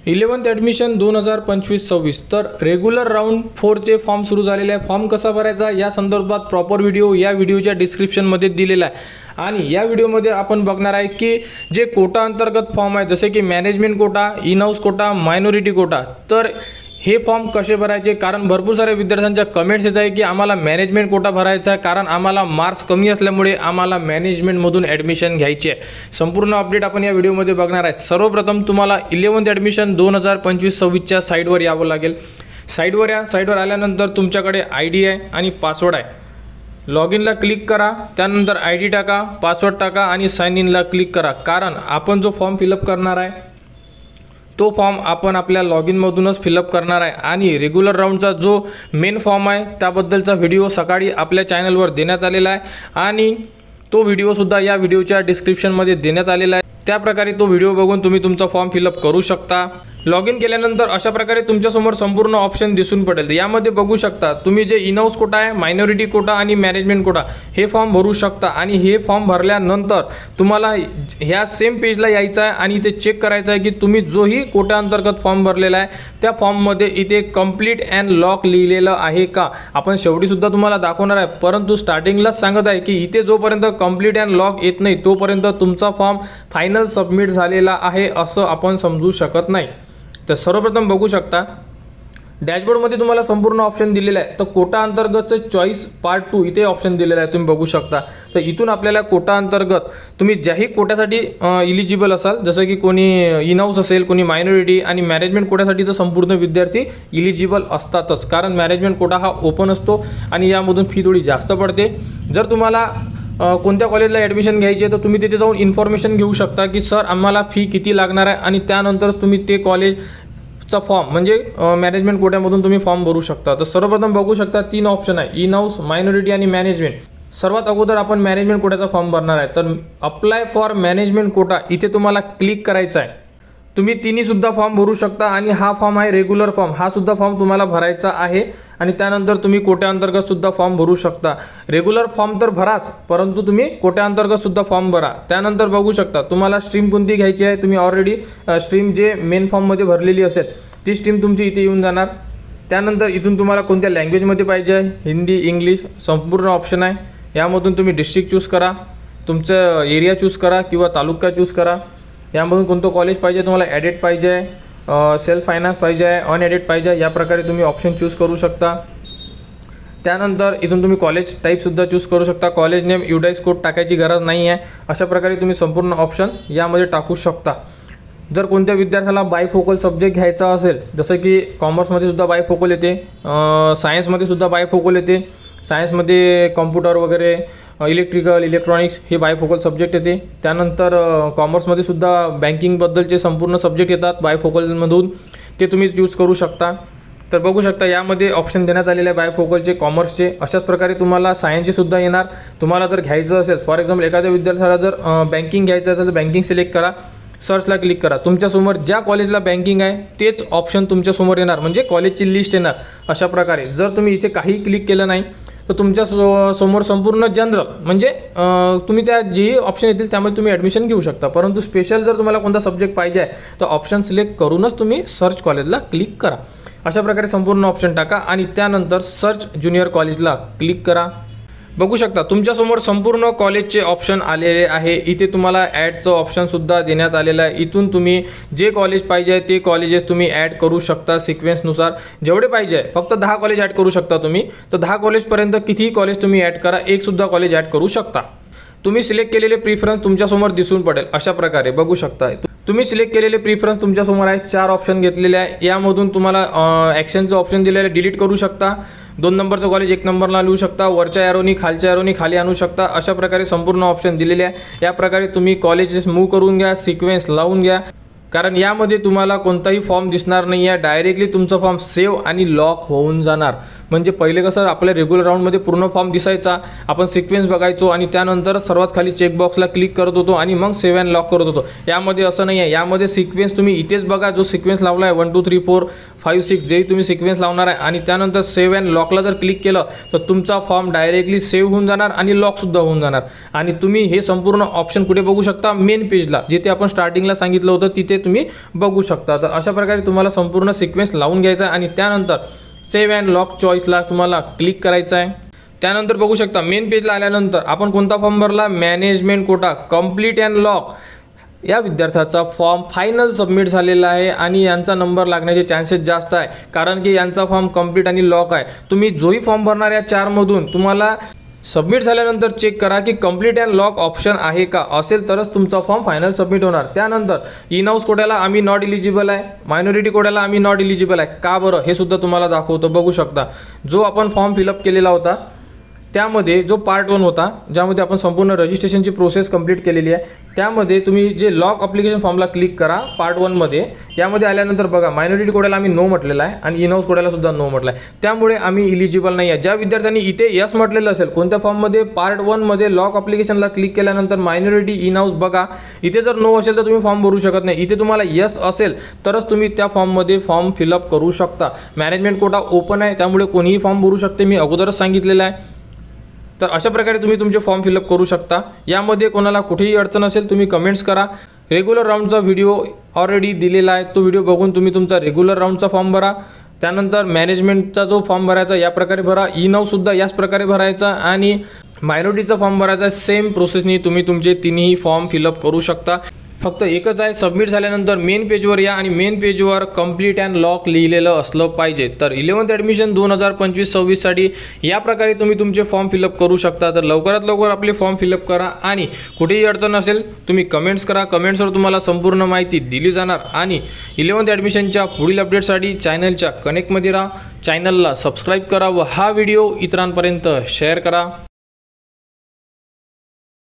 11th admission 2025-26 तर regular round 4चे form सुरू झालेले आहे। फॉर्म कसा भरायचा या संदर्भात प्रॉपर व्हिडिओ या व्हिडिओच्या डिस्क्रिप्शनमध्ये दिलेला आहे आणि या व्हिडिओमध्ये आपण बघणार आहे की जे कोटा अंतर्गत फॉर्म आहे जसे की management quota, in house quota, minority quota, तर हे फॉर्म कसे भरायचे। कारण भरपूर सारे विद्यार्थ्यांच्या कमेंट्स येत आहे की आम्हाला मॅनेजमेंट कोटा भरायचा आहे कारण आम्हाला मार्क्स कमी असल्यामुळे आम्हाला मॅनेजमेंटमधून ॲडमिशन घ्यायची आहे। संपूर्ण अपडेट आपण या व्हिडिओमध्ये बघणार आहे। सर्वप्रथम तुम्हाला 11th ॲडमिशन 2025-26च्या साईटवर यावं लागेल। साईटवर या, साईटवर आल्यानंतर तुमच्याकडे ID आहे आणि पासवर्ड आहे। लॉग इनला क्लिक करा, त्यानंतर ID टाका, पासवर्ड टाका आणि साइन इनला क्लिक करा। कारण आपण जो फॉर्म फिलअप करणार आहे तो फॉर्म आपण आपल्या लॉग इनमधूनच फिलअप करणार आहे आणि रेग्युलर राऊंडचा जो मेन फॉर्म आहे त्याबद्दलचा व्हिडिओ सकाळी आपल्या चॅनलवर देण्यात आलेला आहे आणि तो व्हिडिओसुद्धा या व्हिडिओच्या डिस्क्रिप्शनमध्ये देण्यात आलेला आहे। त्या प्रकारे तो व्हिडिओ बघून तुम्ही तुमचा फॉर्म फिलअप करू शकता। लॉग इन केल्यानंतर अशा प्रकारे तुमच्यासमोर संपूर्ण ऑप्शन दिसून पडेल। यामध्ये बघू शकता तुम्ही जे इन हाऊस कोटा आहे, मायनॉरिटी कोटा आणि मॅनेजमेंट कोटा हे फॉर्म भरू शकता आणि हे फॉर्म भरल्यानंतर तुम्हाला ह्या सेम पेजला यायचं आहे आणि इथे चेक करायचं आहे की तुम्ही जोही कोटा अंतर्गत फॉर्म भरलेला आहे त्या फॉर्ममध्ये इथे कंप्लीट अँड लॉक लिहिलेलं आहे का। आपण शेवटी सुद्धा तुम्हाला दाखवणार आहे, परंतु स्टार्टिंगलाच सांगत आहे की इथे जोपर्यंत कंप्लीट अँड लॉक येत नाही तोपर्यंत तुमचा फॉर्म फायनल सबमिट झालेला आहे असं आपण समजू शकत नाही। तर सर्वप्रथम बघू शकता डॅशबोर्डमध्ये तुम्हाला संपूर्ण ऑप्शन दिलेला आहे। तर कोटा अंतर्गतचे चॉईस पार्ट 2 इथे ऑप्शन दिलेला आहे, तुम्ही बघू शकता। तर इथून आपल्याला कोटा अंतर्गत तुम्ही ज्याही कोट्यासाठी इलिजिबल असाल, जसं की कोणी इन हाऊस असेल, कोणी मायनॉरिटी आणि मॅनेजमेंट कोट्यासाठी तर संपूर्ण विद्यार्थी इलिजिबल असतातच, कारण मॅनेजमेंट कोटा हा ओपन असतो आणि यामधून फी थोडी जास्त पडते। जर तुम्हाला कोणत्या कॉलेजला ॲडमिशन घ्यायची आहे तर तुम्ही तिथे जाऊन इन्फॉर्मेशन घेऊ शकता की सर आम्हाला फी किती लागणार आहे आणि त्यानंतरच तुम्ही ते कॉलेजचा फॉर्म म्हणजे मॅनेजमेंट कोट्यामधून तुम्ही फॉर्म भरू शकता। तर सर्वप्रथम बघू शकता 3 ऑप्शन आहे, इन हाऊस, मायनॉरिटी आणि मॅनेजमेंट। सर्वात अगोदर आपण मॅनेजमेंट कोट्याचा फॉर्म भरणार आहे। तर अप्लाय फॉर मॅनेजमेंट कोटा इथे तुम्हाला क्लिक करायचं आहे। तुम्ही तिन्हीसुद्धा फॉर्म भरू शकता आणि हा फॉर्म आहे रेग्युलर फॉर्म, हा सुद्धा फॉर्म तुम्हाला भरायचा आहे आणि त्यानंतर तुम्ही कोट्याअंतर्गत सुद्धा फॉर्म भरू शकता। रेग्युलर फॉर्म तर भराच, परंतु तुम्ही कोट्याअंतर्गत सुद्धा फॉर्म भरा। त्यानंतर बघू शकता तुम्हाला स्ट्रीम कोणती घ्यायची आहे, तुम्ही ऑलरेडी स्ट्रीम जे मेन फॉर्ममध्ये भरलेली असेल ती स्ट्रीम तुमची इथे येऊन जाणार। त्यानंतर इथून तुम्हाला कोणत्या लँग्वेजमध्ये पाहिजे आहे, हिंदी, इंग्लिश संपूर्ण ऑप्शन आहे। यामधून तुम्ही डिस्ट्रिक्ट चूज करा, तुमचं एरिया चूज करा किंवा तालुका चूज करा। यामधून कोणतं कॉलेज पाहिजे तुम्हाला, ॲडेड पाहिजे आहे, सेल्फ फायनान्स पाहिजे आहे, अनएडेड पाहिजे आहे, या प्रकारे तुम्ही ऑप्शन चूज करू शकता। त्यानंतर इथून तुम्ही कॉलेज टाईपसुद्धा चूज करू शकता। कॉलेज नेम युडाईस कोड टाकायची गरज नाही आहे। अशा प्रकारे तुम्ही संपूर्ण ऑप्शन यामध्ये टाकू शकता। जर कोणत्या विद्यार्थ्याला बायफोकल सब्जेक्ट घ्यायचा असेल, जसं की कॉमर्समध्ये सुद्धा बायफोकल येते, सायन्समध्ये सुद्धा बायफोकल येते, सायन्समध्ये कॉम्प्युटर वगैरे, इलेक्ट्रिकल, इलेक्ट्रॉनिक्स हे बायफोकल सब्जेक्ट येते। त्यानंतर कॉमर्समध्ये सुद्धा बँकिंगबद्दलचे संपूर्ण सब्जेक्ट येतात बायफोकलमधून, ते तुम्ही चूज करू शकता। तर बघू शकता यामध्ये ऑप्शन देण्यात आलेले आहे बायफोकलचे, कॉमर्सचे। अशाच प्रकारे तुम्हाला सायन्सचे सुद्धा येणार। तुम्हाला जर घ्यायचं असेल, फॉर एक्झाम्पल एखाद्या विद्यार्थ्याला जर बँकिंग घ्यायचं असेल तर बँकिंग सिलेक्ट करा, सर्चला क्लिक करा। तुमच्यासमोर ज्या कॉलेजला बँकिंग आहे तेच ऑप्शन तुमच्यासमोर येणार, म्हणजे कॉलेजची लिस्ट येणार। अशा प्रकारे जर तुम्ही इथे काही क्लिक केलं नाही तर तुमच्या समोर संपूर्ण जनरल म्हणजे तुम्ही त्या जेही ऑप्शन येतील त्यामध्ये तुम्ही ॲडमिशन घेऊ शकता। परंतु स्पेशल जर तुम्हाला कोणता सब्जेक्ट पाहिजे आहे तर ऑप्शन सिलेक्ट करूनच तुम्ही सर्च कॉलेजला क्लिक करा। अशा प्रकारे संपूर्ण ऑप्शन टाका आणि त्यानंतर सर्च ज्युनियर कॉलेजला क्लिक करा। बघू शकता तुमच्यासमोर संपूर्ण कॉलेजचे ऑप्शन आलेले आहे। इथे तुम्हाला ॲडचं ऑप्शनसुद्धा देण्यात आलेलं आहे। इथून तुम्ही जे कॉलेज पाहिजे आहे ते कॉलेजेस तुम्ही ॲड करू शकता सिक्वेन्सनुसार, जेवढे पाहिजे आहे। फक्त 10 कॉलेज ॲड करू शकता तुम्ही, तर 10 कॉलेजपर्यंत कितीही कॉलेज तुम्ही ॲड करा, एकसुद्धा कॉलेज ॲड करू शकता। तुम्ही सिलेक्ट केलेले प्रिफरन्स तुमच्यासमोर दिसून पडेल। अशा प्रकारे बघू शकता तुम्ही सिलेक्ट केलेले प्रिफरन्स तुमच्यासमोर आहे। 4 ऑप्शन घेतलेले आहे। यामधून तुम्हाला ॲक्शनचं ऑप्शन दिलेलं आहे, डिलीट करू शकता। 2 नंबरचं कॉलेज 1 नंबरला लिहू शकता, वरच्या ॲरोनी खालच्या ॲरोनी खाली आणू शकता। अशा प्रकारे संपूर्ण ऑप्शन दिलेले आहे। या प्रकारे तुम्ही कॉलेजेस मूव्ह करून घ्या, सिक्वेन्स लावून घ्या, कारण यामध्ये तुम्हाला कोणताही फॉर्म दिसणार नाही आहे। डायरेक्टली तुमचा फॉर्म सेव्ह आणि लॉक होऊन जाणार। म्हणजे पहिले कसं आपल्या रेग्युलर राऊंडमध्ये पूर्ण फॉर्म दिसायचा, आपण सिक्वेन्स बघायचो आणि त्यानंतर सर्वात खाली चेकबॉक्सला क्लिक करत होतो आणि मग सेव्ह अँड लॉक करत होतो. यामध्ये असं नाही आहे. यामध्ये सिक्वेन्स तुम्ही इथेच बघा, जो सिक्वेन्स लावला आहे 1 2 3 4 5 6 जे तुम्ही सिक्वेन्स लावणार आहे आणि त्यानंतर सेव्ह अँड लॉकला जर क्लिक केलं तर तुमचा फॉर्म डायरेक्टली सेव्ह होऊन जाणार आणि लॉकसुद्धा होऊन जाणार. आणि तुम्ही हे संपूर्ण ऑप्शन कुठे बघू शकता, मेन पेजला, जिथे आपण स्टार्टिंगला सांगितलं होतं तिथे तुम्ही बघू शकता. तर अशा प्रकारे तुम्हाला संपूर्ण सिक्वेन्स लावून घ्यायचा आहे आणि त्यानंतर सेव्ह अँड लॉक चॉईसला तुम्हाला क्लिक करायचं आहे. त्यानंतर बघू शकता मेन पेजला आल्यानंतर आपण कोणता फॉर्म भरला, management quota complete and lock. या विद्यार्थ्याचा फॉर्म फायनल सबमिट झालेला आहे आणि यांचा नंबर लागण्याचे चान्सेस जास्त आहे, कारण की यांचा फॉर्म कंप्लीट आणि लॉक आहे. तुम्ही जोही फॉर्म भरणार या 4मधून तुम्हाला सबमिट झाल्यानंतर चेक करा की कंप्लीट अँड लॉक ऑप्शन आहे का, असेल तरच तुमचा फॉर्म फायनल सबमिट होणार. त्यानंतर इन हाऊस कोट्याला आम्ही नॉट इलिजिबल आहे, मायनॉरिटी कोट्याला आम्ही नॉट इलिजिबल आहे. का बरं हे सुद्धा तुम्हाला दाखवतो. बघू शकता जो आपण फॉर्म फिलअप केलेला होता त्यामध्ये जो पार्ट 1 होता, ज्यामध्ये आपण संपूर्ण रजिस्ट्रेशनची प्रोसेस कंप्लीट केलेली आहे, त्यामध्ये तुम्ही जे लॉक अप्लिकेशन फॉर्मला क्लिक करा पार्ट 1मध्ये. यामध्ये आल्यानंतर बघा मायनॉरिटी कोड्याला आम्ही नो म्हटलेला आहे आणि इन हाऊस कोड्याला सुद्धा नो म्हटलं आहे, त्यामुळे आम्ही इलिजिबल नाही आहे. ज्या विद्यार्थ्यांनी इथे यस म्हटलेलं असेल कोणत्या फॉर्ममध्ये, पार्ट 1मध्ये लॉक अप्लिकेशनला क्लिक केल्यानंतर मायनॉरिटी इन हाऊस बघा, इथे जर नो असेल तर तुम्ही फॉर्म भरू शकत नाही. इथे तुम्हाला यस असेल तरच तुम्ही त्या फॉर्ममध्ये फॉर्म फिलअप करू शकता. मॅनेजमेंट कोटा ओपन आहे, त्यामुळे कोणीही फॉर्म भरू शकते, मी अगोदरच सांगितलेलं आहे. तर अशा प्रकारे तुम्ही तुमचे फॉर्म फिलअप करू शकता. यामध्ये कोणाला कुठेही अडचण असेल तुम्ही कमेंट्स करा. रेग्युलर राऊंडचा व्हिडिओ ऑलरेडी दिलेला आहे, तो व्हिडिओ बघून तुम्ही तुमचा रेग्युलर राऊंडचा फॉर्म भरा. त्यानंतर मॅनेजमेंटचा जो फॉर्म भरायचा या प्रकारे भरा, इन हाऊससुद्धा याच प्रकारे भरायचा आणि मायनॉरिटीचा फॉर्म भरायचा. सेम प्रोसेसनी तुम्ही तुमचे तिन्ही फॉर्म फिलअप करू शकता. फक्त एकच आहे, सबमिट झाल्यानंतर मेन पेजवर या आणि मेन पेजवर कंप्लीट अँड लॉक लिहिलेलं असलं पाहिजे. तर 11th ॲडमिशन 2025-26 साठी या प्रकारे तुम्ही तुमचे फॉर्म फिलअप करू शकता. तर लवकरात लवकर आपले फॉर्म फिलअप करा आणि कुठेही अडचण असेल तुम्ही कमेंट्स करा. कमेंट्सवर तुम्हाला संपूर्ण माहिती दिली जाणार. आणि 11th ॲडमिशनच्या पुढील अपडेटसाठी चॅनलच्या कनेक्टमध्ये राहा, चॅनलला सबस्क्राईब करा व हा व्हिडिओ इतरांपर्यंत शेअर करा.